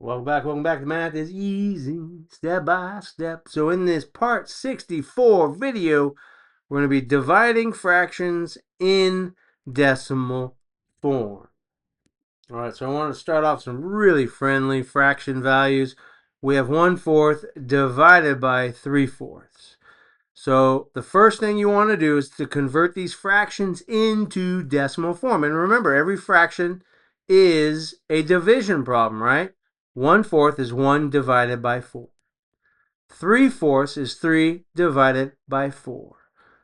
Welcome back to Math is Easy, step by step. So in this part 64 video, we're going to be dividing fractions in decimal form. All right, so I want to start off some really friendly fraction values. We have 1/4 divided by 3/4. So the first thing you want to do is to convert these fractions into decimal form. And remember, every fraction is a division problem, right? 1/4 is 1 divided by 4. 3/4 is 3 divided by 4.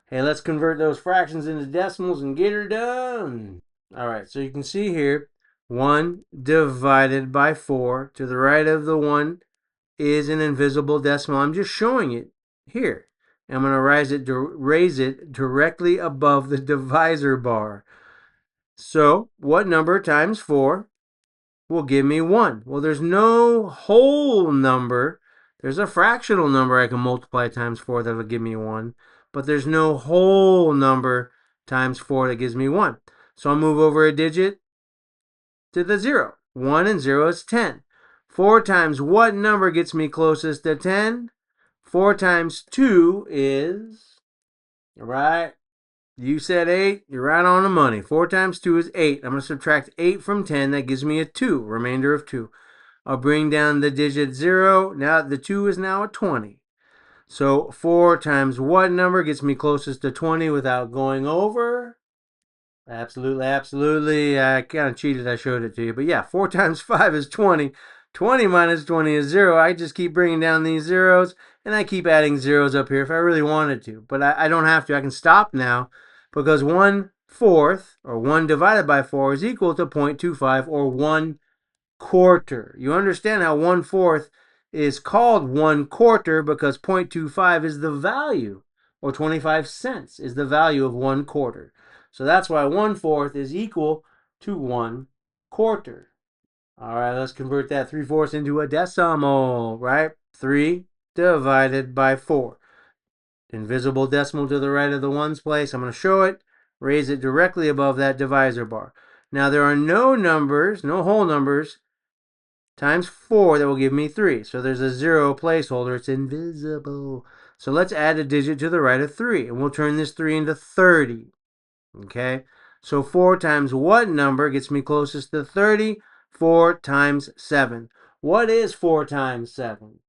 Hey, let's convert those fractions into decimals and get her done. All right, so you can see here, 1 divided by 4. To the right of the 1 is an invisible decimal. I'm just showing it here. I'm going to raise it directly above the divisor bar. So what number times 4 will give me 1? Well, there's no whole number. There's a fractional number I can multiply times 4 that will give me 1. But there's no whole number times 4 that gives me 1. So I'll move over a digit to the 0. 1 and 0 is 10. 4 times what number gets me closest to 10? 4 times 2 is, right? You said 8. You're right on the money. 4 times 2 is 8. I'm going to subtract 8 from 10. That gives me a 2, remainder of 2. I'll bring down the digit 0. Now the 2 is now a 20. So 4 times what number gets me closest to 20 without going over? Absolutely. I kind of cheated. I showed it to you. But yeah, 4 times 5 is 20. 20 minus 20 is 0. I just keep bringing down these zeros, and I keep adding zeros up here if I really wanted to. But I don't have to. I can stop now because 1/4, or 1 divided by 4, is equal to 0.25, or 1/4. You understand how 1/4 is called 1/4 because 0.25 is the value, or 25 cents is the value of 1/4. So that's why 1/4 is equal to 1/4. All right, let's convert that 3/4 into a decimal, right? 3 divided by 4. Invisible decimal to the right of the ones place. I'm going to show it. Raise it directly above that divisor bar. Now there are no numbers, no whole numbers, times 4 that will give me 3. So there's a 0 placeholder. It's invisible. So let's add a digit to the right of 3. And we'll turn this 3 into 30. Okay? So 4 times what number gets me closest to 30? 4 times 7. What is 4 times 7?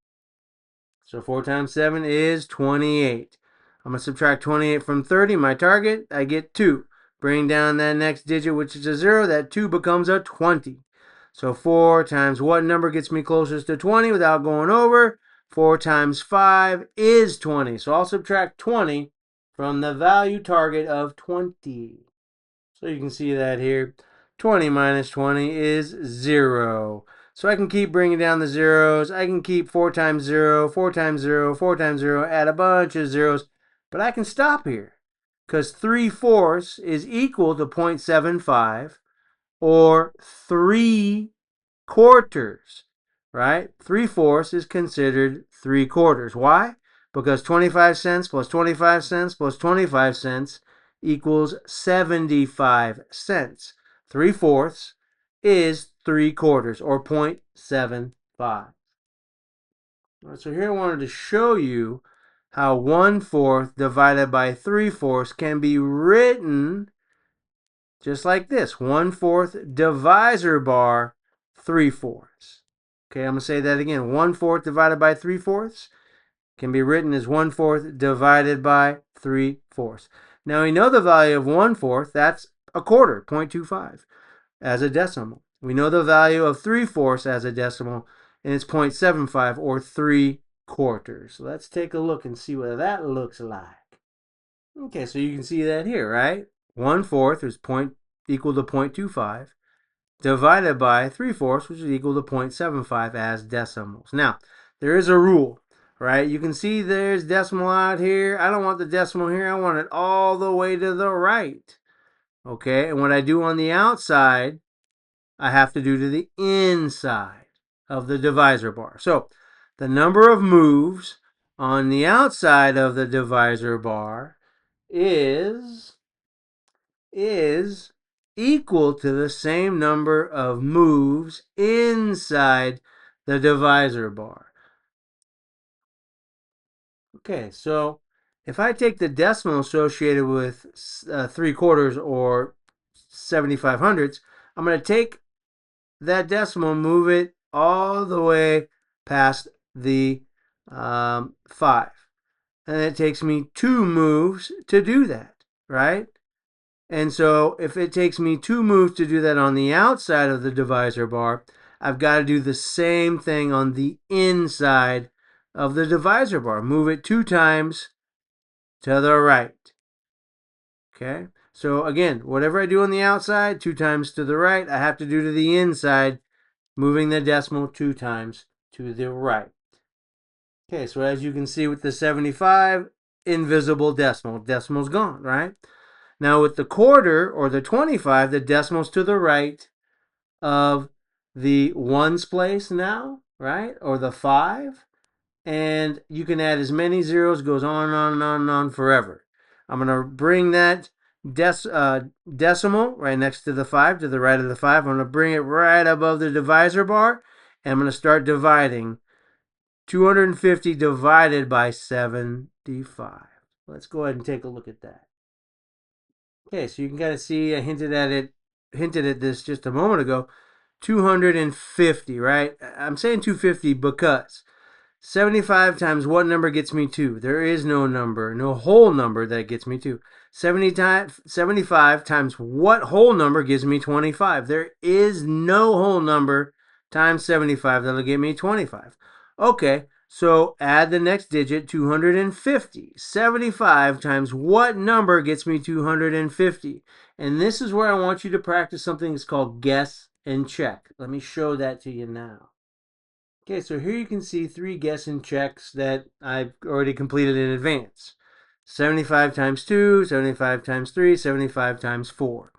So 4 times 7 is 28. I'm going to subtract 28 from 30, my target. I get 2. Bring down that next digit, which is a 0. That 2 becomes a 20. So 4 times what number gets me closest to 20 without going over? 4 times 5 is 20. So I'll subtract 20 from the value target of 20. So you can see that here. 20 minus 20 is 0. So I can keep bringing down the zeros. I can keep 4 times 0, 4 times 0, 4 times 0, add a bunch of zeros. But I can stop here because 3/4 is equal to 0.75, or 3/4, right? 3/4 is considered 3/4. Why? Because 25 cents plus 25 cents plus 25 cents equals 75 cents. 3/4 is 3/4, or 0.75. All right, so here I wanted to show you how 1/4 divided by 3/4 can be written just like this. 1/4 divisor bar 3/4. Okay, I'm going to say that again. 1/4 divided by 3/4 can be written as 1/4 divided by 3/4. Now we know the value of 1/4, that's a quarter, 0.25, as a decimal. We know the value of 3/4 as a decimal, and it's 0.75, or 3/4. So let's take a look and see what that looks like. Okay, so you can see that here, right? 1/4 is equal to 0.25, divided by 3/4, which is equal to 0.75 as decimals. Now, there is a rule, right? You can see there's decimal out here. I don't want the decimal here. I want it all the way to the right. Okay, and what I do on the outside, I have to do to the inside of the divisor bar. So, the number of moves on the outside of the divisor bar is equal to the same number of moves inside the divisor bar. Okay, so if I take the decimal associated with 3/4 or 75 hundredths, I'm going to take that decimal, move it all the way past the 5. And it takes me 2 moves to do that, right? And so if it takes me 2 moves to do that on the outside of the divisor bar, I've got to do the same thing on the inside of the divisor bar. Move it 2 times to the right. Okay? So again, whatever I do on the outside, 2 times to the right, I have to do to the inside, moving the decimal 2 times to the right. Okay, so as you can see with the 75, invisible decimal. Decimal's gone, right? Now with the quarter or the 25, the decimal's to the right of the ones place now, right? Or the 5. And you can add as many zeros, goes on and on and on and on forever. I'm going to bring that decimal right next to the 5, to the right of the 5. I'm going to bring it right above the divisor bar, and I'm going to start dividing. 250 divided by 75. Let's go ahead and take a look at that. Okay, so you can kind of see I hinted at this just a moment ago. 250, right? I'm saying 250 because 75 times what number gets me 2? There is no number, no whole number that gets me 2. 75 times what whole number gives me 25? There is no whole number times 75 that'll get me 25. Okay, so add the next digit, 250. 75 times what number gets me 250? And this is where I want you to practice something that's called guess and check. Let me show that to you now. Okay, so here you can see 3 guess and checks that I've already completed in advance. 75 times 2, 75 times 3, 75 times 4.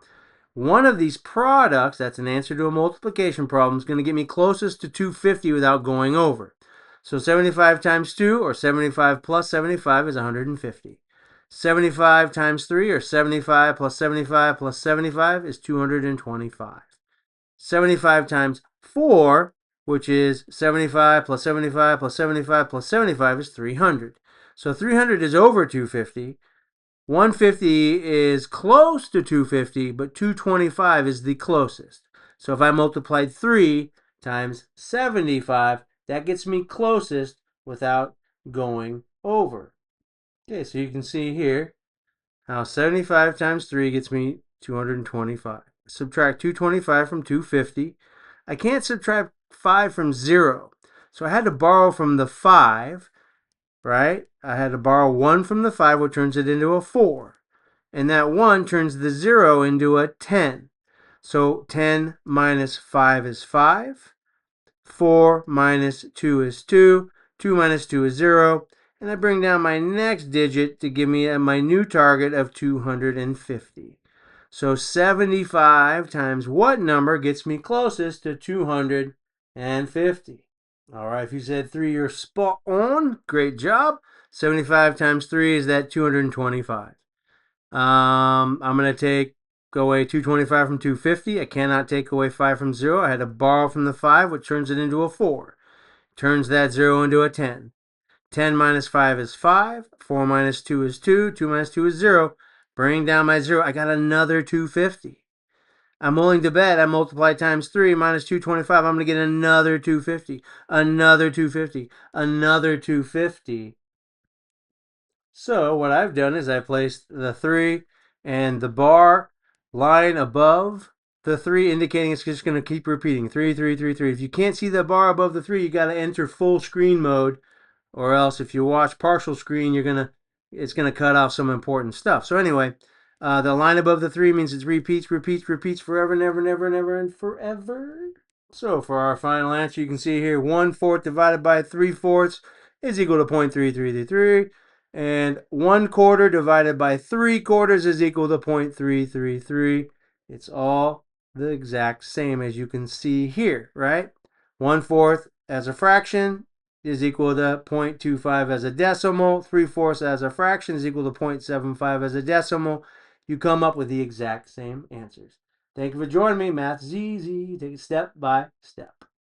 One of these products, that's an answer to a multiplication problem, is going to get me closest to 250 without going over. So 75 times 2, or 75 plus 75, is 150. 75 times 3, or 75 plus 75 plus 75, is 225. 75 times 4, which is 75 plus 75 plus 75 plus 75, is 300. So 300 is over 250. 150 is close to 250, but 225 is the closest. So if I multiplied 3 times 75, that gets me closest without going over. Okay, so you can see here how 75 times 3 gets me 225. Subtract 225 from 250. I can't subtract 5 from 0. So I had to borrow from the 5, right? I had to borrow 1 from the 5, which turns it into a 4. And that 1 turns the 0 into a 10. So 10 minus 5 is 5. 4 minus 2 is 2. 2 minus 2 is 0. And I bring down my next digit to give me my new target of 250. So 75 times what number gets me closest to 250? All right, if you said 3, you're spot on. Great job. 75 times 3 is that 225. I'm going to take away 225 from 250. I cannot take away 5 from 0. I had to borrow from the 5, which turns it into a 4. Turns that 0 into a 10. 10 minus 5 is 5. 4 minus 2 is 2. 2 minus 2 is 0. Bring down my 0. I got another 250. I'm willing to bet I multiply times 3 minus 225. I'm going to get another 250. Another 250. Another 250. So what I've done is I placed the 3 and the bar line above the 3, indicating it's just going to keep repeating. 3, 3, 3, 3. If you can't see the bar above the 3, you got to enter full screen mode, or else if you watch partial screen, it's gonna cut off some important stuff. So anyway, the line above the 3 means it repeats, repeats, repeats forever, never, never, never, and forever. So for our final answer, you can see here 1/4 divided by 3/4 is equal to 0.3333, and 1/4 divided by 3/4 is equal to 0.333. It's all the exact same as you can see here, right? 1/4 as a fraction is equal to 0.25 as a decimal. 3/4 as a fraction is equal to 0.75 as a decimal. You come up with the exact same answers. Thank you for joining me. Math's easy. Take it step by step.